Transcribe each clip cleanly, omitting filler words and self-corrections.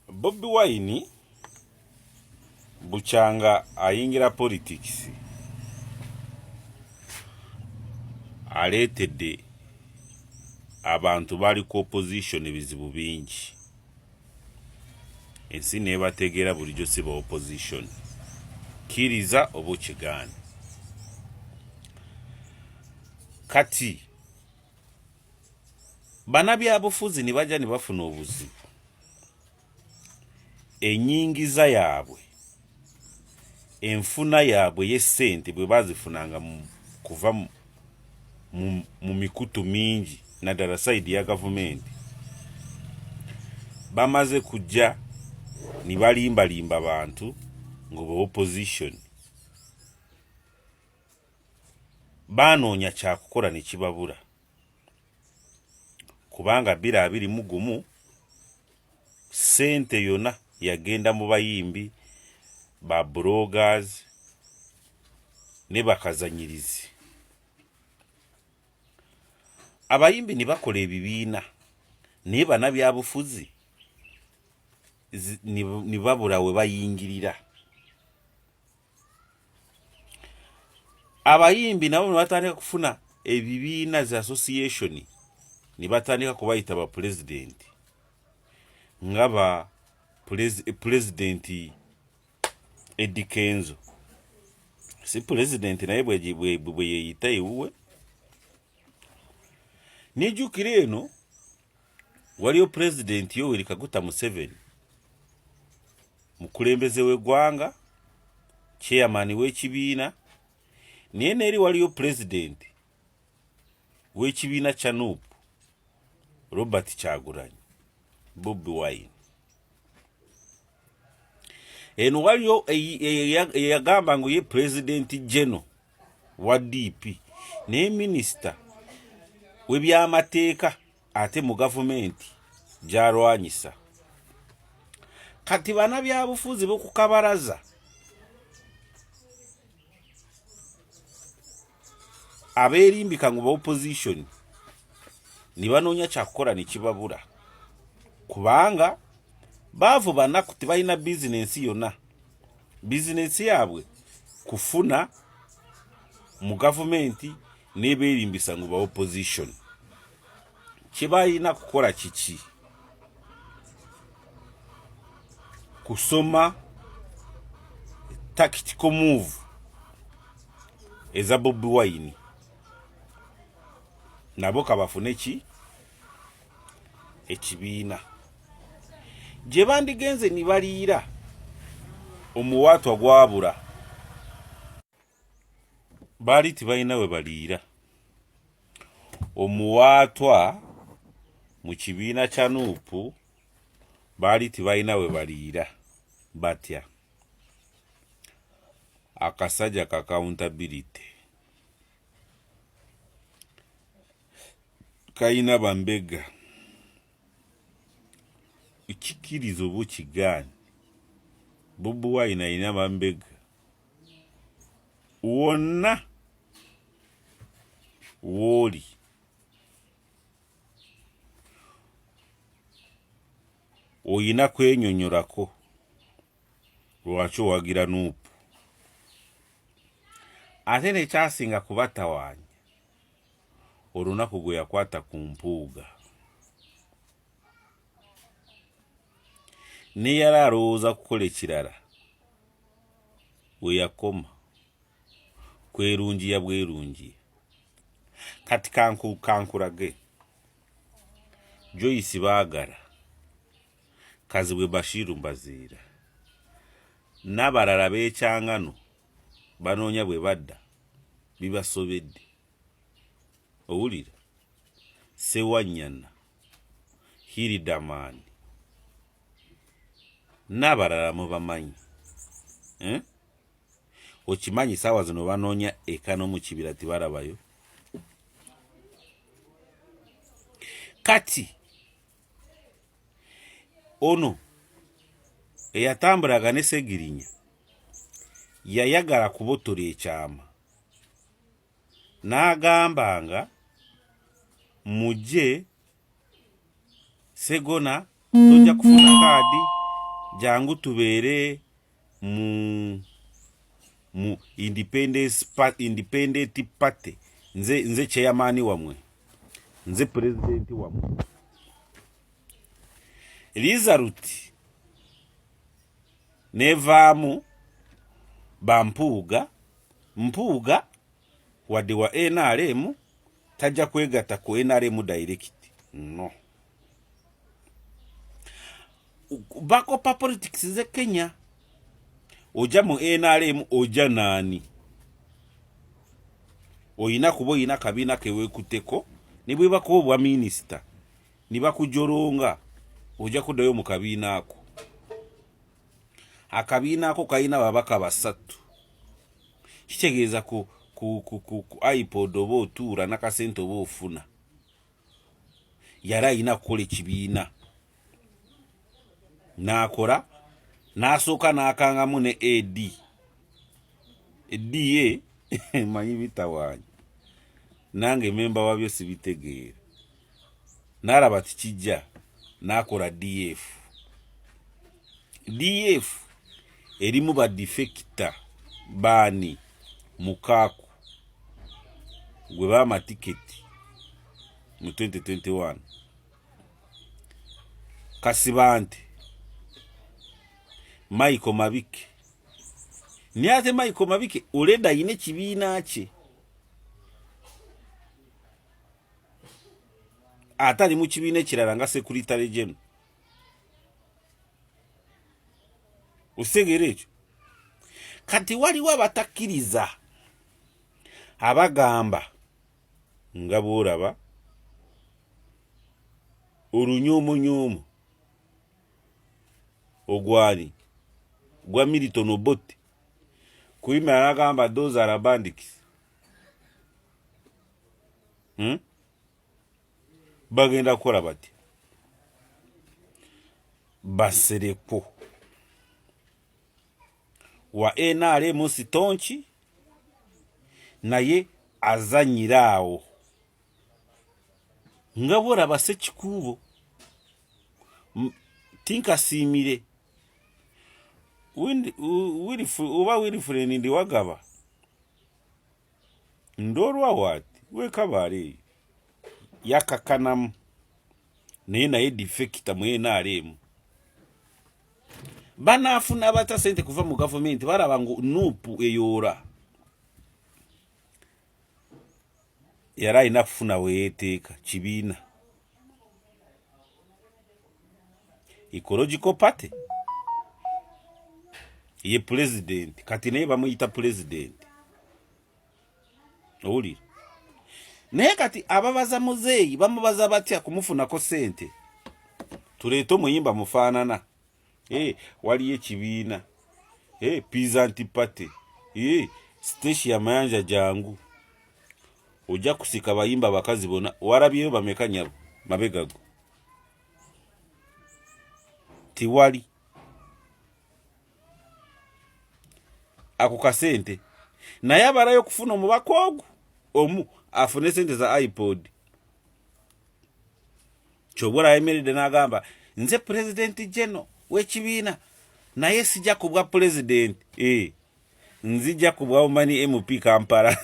Bobi Wine buchanga ayingira politics aletedde abantu bali ku opposition bizibu bingi ensi nebategera bulijjo siba opposition kiriza obuchigani kati bana byabufuzi ni baja ni bafuna obuzibu enyingiza yaabwe enfuna yaabwe yesente bwe bazifunanga kuva mu mikutu mingi na dala side ya government bamaze kujja ni balimba abantu ngo opposition banoonya kya kukola ne kibabula kubanga 2021 sente yona yagenda mu bayimbi ba bloggers ne bakazanyirizi abayimbi ni bakola ebibiina ne bana byabufuzi ni babula we bayingirira abayimbi nabo batandika kufuna ebibiina za association ni batandika kubayita ba president ngaba president Eddie Kenzo si president naye bwe yeyita iwe nijukire eno waliyo president Yoweri Kaguta Museveni mukulembeze w'eggwanga chairman w'ekibiina naye neri waliyo president w'ekibiina kya NUP Robert Kyagulanyi Bobi Wine eno waliyo yagamba ngo ye president general wa DP ne minister webyamateeka ate mu government gyalwanyisa kati bana byabufuzi bokukabaraza aberimbika ngo ba opposition ni banoonya kyakukola ne kibabula kubanga bavu banaku tebalina business yonna business yaabwe kufuna mu government neberimbisa ngo ba opposition kibayina kukola kiki kusoma tactical move eza Bobi Wine nabo kabafune ki ekibiina gye bandigenze ni baliira omuwaatwa gwabula bali tibalina we baliira omuwaatwa mu kibiina kya NUP bali tibalina we baliira batya akasajja ka accountability kayina bambega ikikirizo buchigani Bobi Wine ayina bambega wonna woli oyina kwenyonyorako lwaki owagira NUP ate nekyasinga kubatawaanya olunaku gwe yakwata ku mpuuga ne yali alowooza kukola ekirala we yakoma kwerungiya bwerungiye kati kankulage Joyce Baagala Kazibwe Bashiru Mbaziira n'abalala b'ekyangano banoonya bwe badda bibasobedde owulira Sewanyana Hiridamani n'abalala mubamanyi okimanyi saawa zino banoonya ekano mu kibira tibalabayo kati ono eyatambulaga ne Segirinya yayagala kubotola ekyama n'agambanga muje Segona tojja kufuna kaadi jangu tubere mu independent party nze chairman wamwe nze president wamwe result nevamu bampuuga mpuuga wadde wa NRM tajja kwegata ku NRM direct no bakopa politics ze Kenya oja mu NRM oja nani oyina kuba oyina kabina kewekuteko nibwe bako bwa minister nibakujoronga oja kuddayo mu kabina ako akabina ako kayina babaka basatu kitegeeza ku iPod oba otuura nakasente oba ofuna yali ayina kukola ekibiina n'akola n'asooka n'akangamu ne AD ye manyi bitawaanya nange memba wabyo sibitegeera n'alaba tikijja n'akola DF erimu ba defector bani mukaku gwe bama tiketi mu 2021 Kasibante Michael Mabike niate Michael Mabike oleda yine kibiina kye atali mu kibiina kirala nga secretary general usegere ekyo kati waliwo abatakkiriza abagamba nga bw'olaba olunyoomonyomo ogwani gwa Milton Obote kuyima agamba those are bandits bagenda kukola bati basereko wa NRM sitonchi naye azanyiraawo nga bw'olaba Ssekikubo tinkasiimire Wilfred Ndiwagaba ndolwa wati wekabaale yakakanamu naye defecta mu NRM banafuna bata sente kuva mu government baraba ngo nupu eyora yara inafuna weeteka kibiina ecological party ye president kati naye bamuyita president oli naye kati ababaza muzeeyi bamubaza batya kumufunako sente tuleeta omuyimba mufaanana waliyo ekibiina peasant party station ya Mayanja jangu ojja kusika bayimba bakazi bona warabyeyo bameka nyabo mabegago tiwali ako kasente naye abalayo kufuna omubaka ogwo omu afune sente za iPod kyobula yemeredde n'agamba nze president general w'ekibiina naye sijja kubwa president nzijja kubwa omani MP Kampala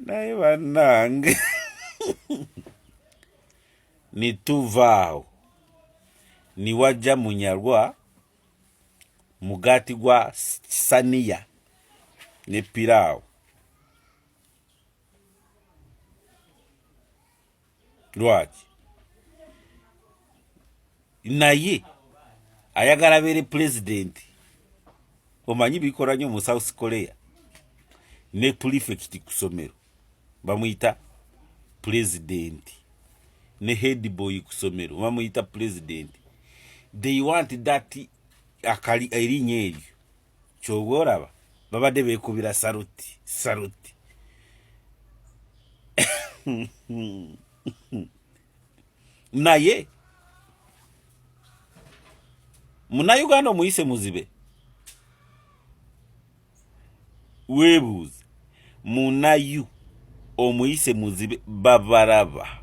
naye bannange nituvaawo niwajja munyalwa mugati gwa saniya ne piraawo lwaki naye ayagala bere president omanyi bikola nnyo mu South Korea ne prefect ku ssomero bamuyita president ne head boy ku ssomero bamuyita president they want that akali erinnya eryo kyobworaba babadde beekubira saluti naye Munnayuganda omuyise muzibe weebuuze munayu omuyise muzibe babalaba